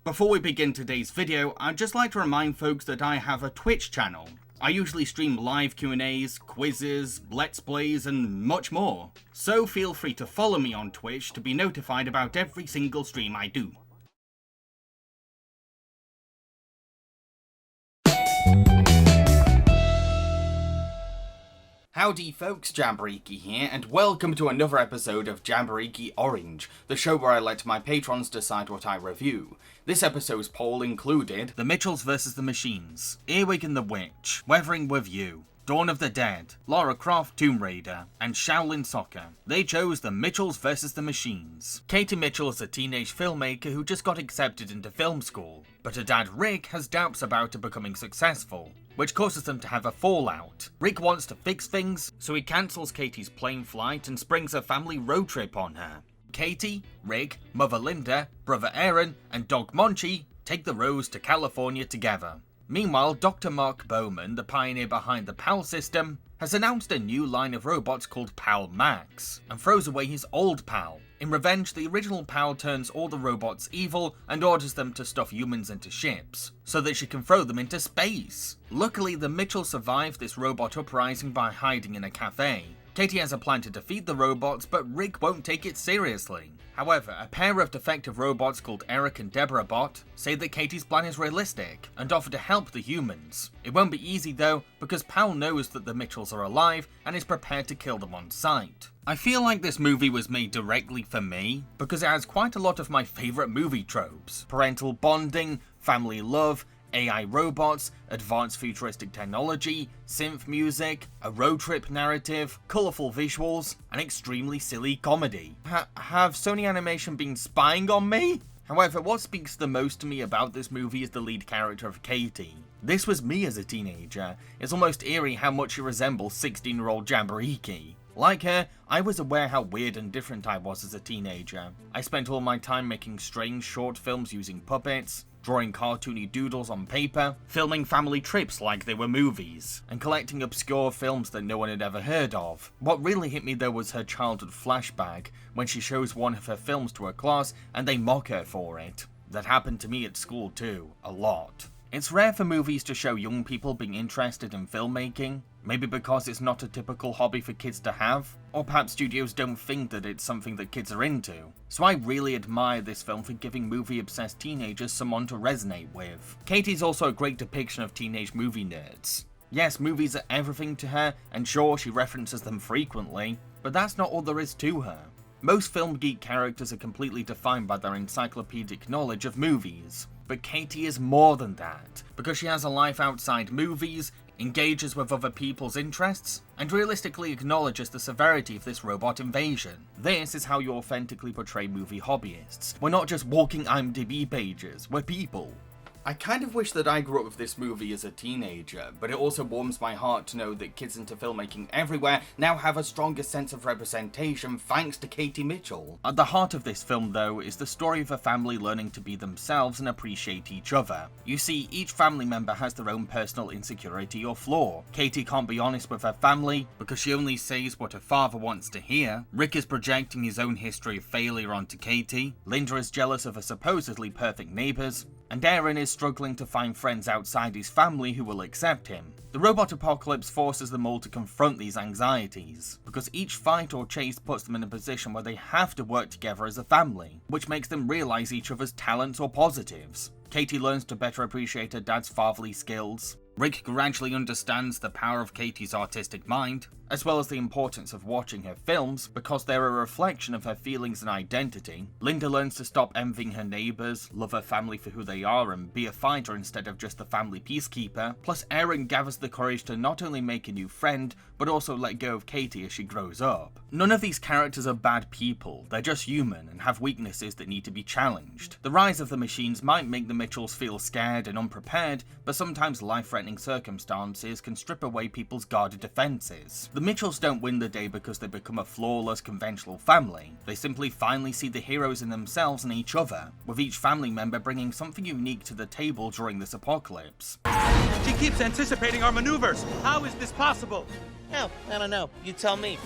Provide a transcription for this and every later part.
Before we begin today's video, I'd just like to remind folks that I have a Twitch channel. I usually stream live Q&As, quizzes, let's plays, and much more. So feel free to follow me on Twitch to be notified about every single stream I do. Howdy folks, JAMBAREEQI here, and welcome to another episode of JAMBAREEQI Orange, the show where I let my patrons decide what I review. This episode's poll included The Mitchells vs. the Machines, Earwig and the Witch, Weathering with You, Dawn of the Dead, Lara Croft Tomb Raider, and Shaolin Soccer. They chose The Mitchells vs. the Machines. Katie Mitchell is a teenage filmmaker who just got accepted into film school, but her dad Rick has doubts about her becoming successful, which causes them to have a fallout. Rick wants to fix things, so he cancels Katie's plane flight and springs a family road trip on her. Katie, Rick, mother Linda, brother Aaron, and dog Monchi take the Rose to California together. Meanwhile, Dr. Mark Bowman, the pioneer behind the PAL system, has announced a new line of robots called PAL Max, and throws away his old PAL. In revenge, the original PAL turns all the robots evil and orders them to stuff humans into ships, so that she can throw them into space. Luckily, the Mitchells survive this robot uprising by hiding in a cafe. Katie has a plan to defeat the robots, but Rick won't take it seriously. However, a pair of defective robots called Eric and Deborah Bot say that Katie's plan is realistic and offer to help the humans. It won't be easy though, because PAL knows that the Mitchells are alive and is prepared to kill them on sight. I feel like this movie was made directly for me, because it has quite a lot of my favourite movie tropes. Parental bonding, family love, AI robots, advanced futuristic technology, synth music, a road trip narrative, colourful visuals, and extremely silly comedy. Have Sony Animation been spying on me? However, what speaks the most to me about this movie is the lead character of Katie. This was me as a teenager. It's almost eerie how much she resembles 16-year-old JAMBAREEQI. Like her, I was aware how weird and different I was as a teenager. I spent all my time making strange short films using puppets, drawing cartoony doodles on paper, filming family trips like they were movies, and collecting obscure films that no one had ever heard of. What really hit me though was her childhood flashback, when she shows one of her films to her class and they mock her for it. That happened to me at school too, a lot. It's rare for movies to show young people being interested in filmmaking, maybe because it's not a typical hobby for kids to have, or perhaps studios don't think that it's something that kids are into. So I really admire this film for giving movie-obsessed teenagers someone to resonate with. Katie's also a great depiction of teenage movie nerds. Yes, movies are everything to her, and sure, she references them frequently, but that's not all there is to her. Most film geek characters are completely defined by their encyclopedic knowledge of movies, but Katie is more than that, because she has a life outside movies, engages with other people's interests, and realistically acknowledges the severity of this robot invasion. This is how you authentically portray movie hobbyists. We're not just walking IMDb pages, we're people. I kind of wish that I grew up with this movie as a teenager, but it also warms my heart to know that kids into filmmaking everywhere now have a stronger sense of representation thanks to Katie Mitchell. At the heart of this film though is the story of a family learning to be themselves and appreciate each other. You see, each family member has their own personal insecurity or flaw. Katie can't be honest with her family because she only says what her father wants to hear. Rick is projecting his own history of failure onto Katie. Linda is jealous of her supposedly perfect neighbours. And Aaron is struggling to find friends outside his family who will accept him. The robot apocalypse forces them all to confront these anxieties, because each fight or chase puts them in a position where they have to work together as a family, which makes them realise each other's talents or positives. Katie learns to better appreciate her dad's fatherly skills. Rick gradually understands the power of Katie's artistic mind, as well as the importance of watching her films because they're a reflection of her feelings and identity. Linda learns to stop envying her neighbours, love her family for who they are, and be a fighter instead of just the family peacekeeper. Plus, Aaron gathers the courage to not only make a new friend, but also let go of Katie as she grows up. None of these characters are bad people, they're just human and have weaknesses that need to be challenged. The rise of the machines might make the Mitchells feel scared and unprepared, but sometimes life-threatening circumstances can strip away people's guarded defences. The Mitchells don't win the day because they become a flawless, conventional family. They simply finally see the heroes in themselves and each other, with each family member bringing something unique to the table during this apocalypse. She keeps anticipating our maneuvers. How is this possible? Oh, I don't know. You tell me.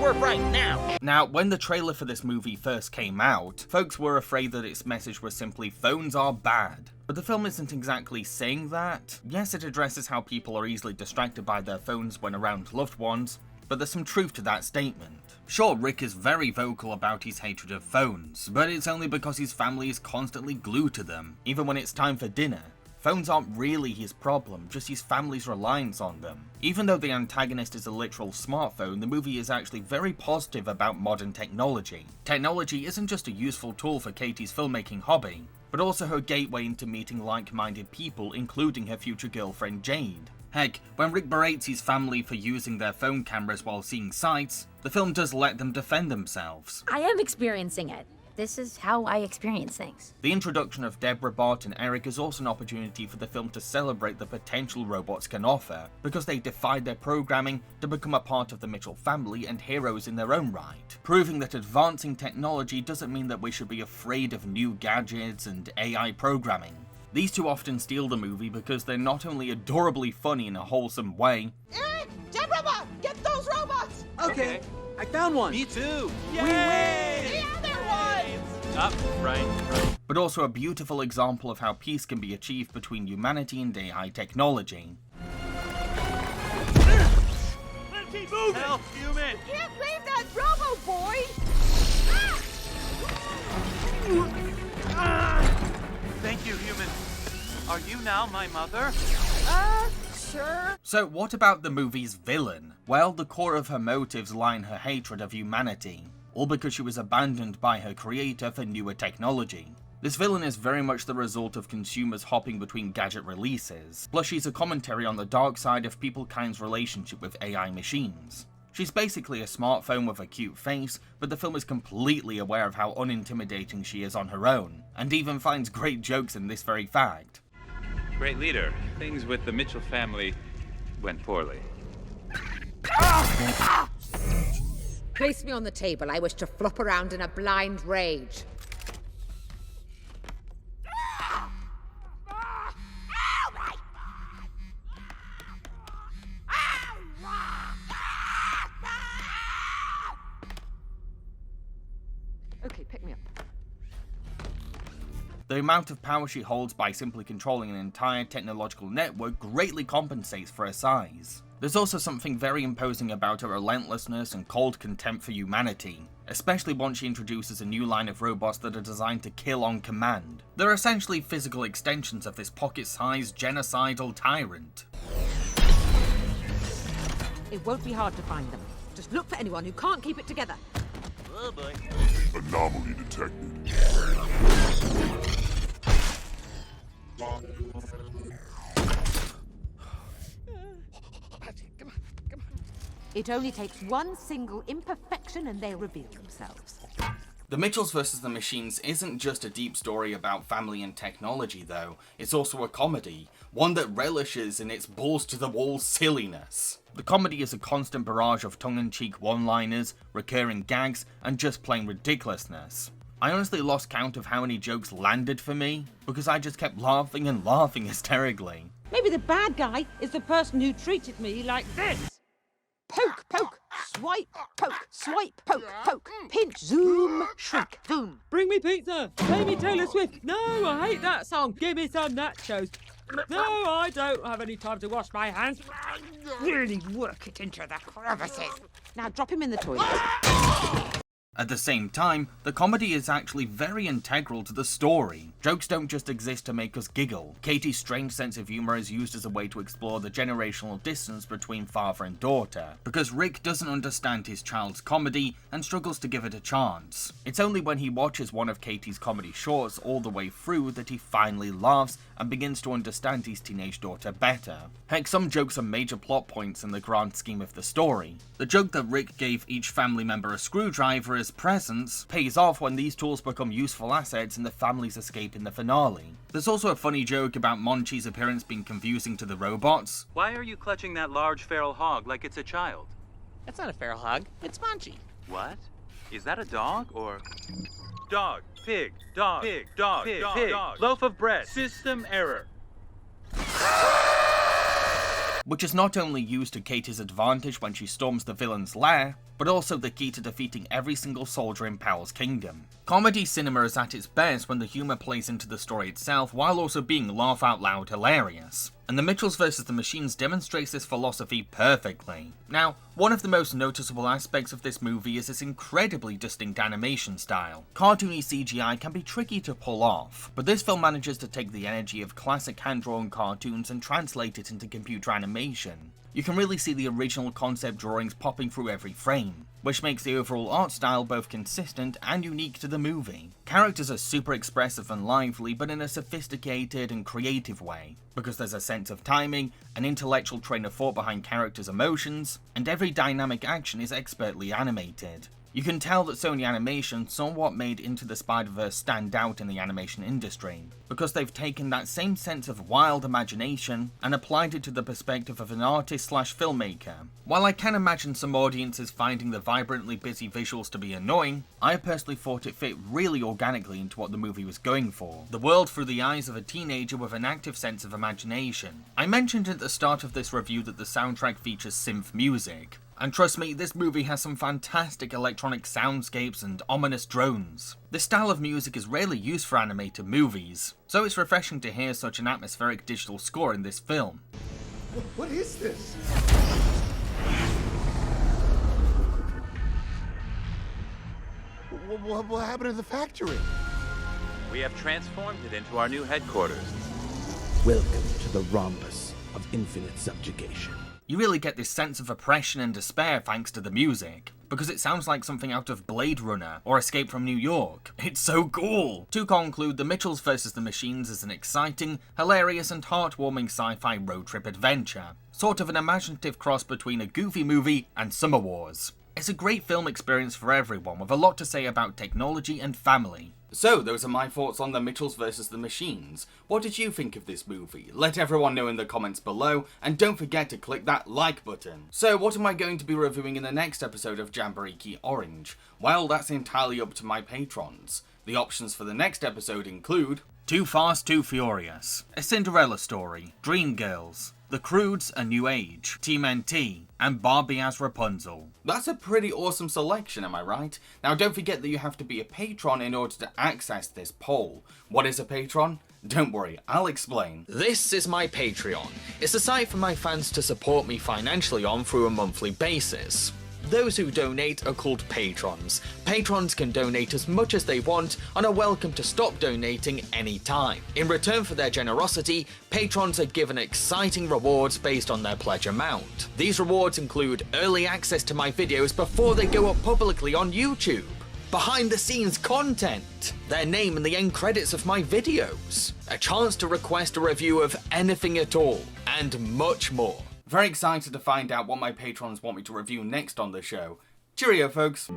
work right now. Now, when the trailer for this movie first came out, folks were afraid that its message was simply phones are bad. But the film isn't exactly saying that. Yes, it addresses how people are easily distracted by their phones when around loved ones, but there's some truth to that statement. Sure, Rick is very vocal about his hatred of phones, but it's only because his family is constantly glued to them, even when it's time for dinner. Phones aren't really his problem, just his family's reliance on them. Even though the antagonist is a literal smartphone, the movie is actually very positive about modern technology. Technology isn't just a useful tool for Katie's filmmaking hobby, but also her gateway into meeting like-minded people, including her future girlfriend Jade. Heck, when Rick berates his family for using their phone cameras while seeing sights, the film does let them defend themselves. I am experiencing it. This is how I experience things. The introduction of Deborah, Bart, and Eric is also an opportunity for the film to celebrate the potential robots can offer, because they defied their programming to become a part of the Mitchell family and heroes in their own right, proving that advancing technology doesn't mean that we should be afraid of new gadgets and AI programming. These two often steal the movie because they're not only adorably funny in a wholesome way. Eric! Deborah! Get those robots! Okay. I found one! Me too. The Yay! other one! Up, right. But also a beautiful example of how peace can be achieved between humanity and AI technology. Let's keep moving. Help, human. Can't leave that robo boy! Thank you, human. Are you now my mother? Sure. So what about the movie's villain? Well, the core of her motives lie in her hatred of humanity, all because she was abandoned by her creator for newer technology. This villain is very much the result of consumers hopping between gadget releases, plus she's a commentary on the dark side of peoplekind's relationship with AI machines. She's basically a smartphone with a cute face, but the film is completely aware of how unintimidating she is on her own, and even finds great jokes in this very fact. Great leader. Things with the Mitchell family went poorly. Place me on the table. I wish to flop around in a blind rage. Okay, pick me up. The amount of power she holds by simply controlling an entire technological network greatly compensates for her size. There's also something very imposing about her relentlessness and cold contempt for humanity, especially once she introduces a new line of robots that are designed to kill on command. They're essentially physical extensions of this pocket-sized genocidal tyrant. It won't be hard to find them. Just look for anyone who can't keep it together. Oh boy. Anomaly detected. It only takes one single imperfection and they reveal themselves. The Mitchells vs. the Machines isn't just a deep story about family and technology though, it's also a comedy, one that relishes in its balls-to-the-wall silliness. The comedy is a constant barrage of tongue-in-cheek one-liners, recurring gags, and just plain ridiculousness. I honestly lost count of how many jokes landed for me, because I just kept laughing and laughing hysterically. Maybe the bad guy is the person who treated me like this. Poke, poke, swipe, poke, swipe, poke, poke, pinch, zoom, shrink, boom. Bring me pizza! Play me Taylor Swift! No, I hate that song! Give me some nachos! No, I don't have any time to wash my hands! Really work it into the crevices. Now drop him in the toilet. At the same time, the comedy is actually very integral to the story. Jokes don't just exist to make us giggle. Katie's strange sense of humor is used as a way to explore the generational distance between father and daughter, because Rick doesn't understand his child's comedy and struggles to give it a chance. It's only when he watches one of Katie's comedy shorts all the way through that he finally laughs and begins to understand his teenage daughter better. Heck, some jokes are major plot points in the grand scheme of the story. The joke that Rick gave each family member a screwdriver as presents pays off when these tools become useful assets in the family's escape in the finale. There's also a funny joke about Monchi's appearance being confusing to the robots. Why are you clutching that large feral hog like it's a child? That's not a feral hog. It's Monchi. What? Is that a dog or... Dog, pig, dog, pig, dog, pig, pig, dog, loaf of bread, system error. Which is not only used to Katie's advantage when she storms the villain's lair, but also the key to defeating every single soldier in Powell's kingdom. Comedy cinema is at its best when the humour plays into the story itself while also being laugh-out-loud hilarious. And The Mitchells vs. the Machines demonstrates this philosophy perfectly. Now, one of the most noticeable aspects of this movie is its incredibly distinct animation style. Cartoony CGI can be tricky to pull off, but this film manages to take the energy of classic hand-drawn cartoons and translate it into computer animation. You can really see the original concept drawings popping through every frame, which makes the overall art style both consistent and unique to the movie. Characters are super expressive and lively, but in a sophisticated and creative way, because there's a sense of timing, an intellectual train of thought behind characters' emotions, and every dynamic action is expertly animated. You can tell that Sony Animation somewhat made Into the Spider-Verse stand out in the animation industry, because they've taken that same sense of wild imagination and applied it to the perspective of an artist/filmmaker. While I can imagine some audiences finding the vibrantly busy visuals to be annoying, I personally thought it fit really organically into what the movie was going for. The world through the eyes of a teenager with an active sense of imagination. I mentioned at the start of this review that the soundtrack features synth music. And trust me, this movie has some fantastic electronic soundscapes and ominous drones. This style of music is rarely used for animated movies, so it's refreshing to hear such an atmospheric digital score in this film. What is this? What happened to the factory? We have transformed it into our new headquarters. Welcome to the rhombus of infinite subjugation. You really get this sense of oppression and despair thanks to the music, because it sounds like something out of Blade Runner or Escape from New York. It's so cool! To conclude, The Mitchells vs. the Machines is an exciting, hilarious and heartwarming sci-fi road trip adventure, sort of an imaginative cross between a goofy movie and Summer Wars. It's a great film experience for everyone, with a lot to say about technology and family. So, those are my thoughts on The Mitchells vs. the Machines. What did you think of this movie? Let everyone know in the comments below, and don't forget to click that like button. So, what am I going to be reviewing in the next episode of JAMBAREEQI Orange? Well, that's entirely up to my patrons. The options for the next episode include Too Fast, Too Furious, A Cinderella Story, Dreamgirls, The Croods: A New Age, TMNT, and Barbie as Rapunzel. That's a pretty awesome selection, am I right? Now don't forget that you have to be a patron in order to access this poll. What is a patron? Don't worry, I'll explain. This is my Patreon. It's a site for my fans to support me financially on through a monthly basis. Those who donate are called patrons. Patrons can donate as much as they want and are welcome to stop donating anytime. In return for their generosity, patrons are given exciting rewards based on their pledge amount. These rewards include early access to my videos before they go up publicly on YouTube, behind the scenes content, their name in the end credits of my videos, a chance to request a review of anything at all, and much more. Very excited to find out what my patrons want me to review next on the show. Cheerio, folks.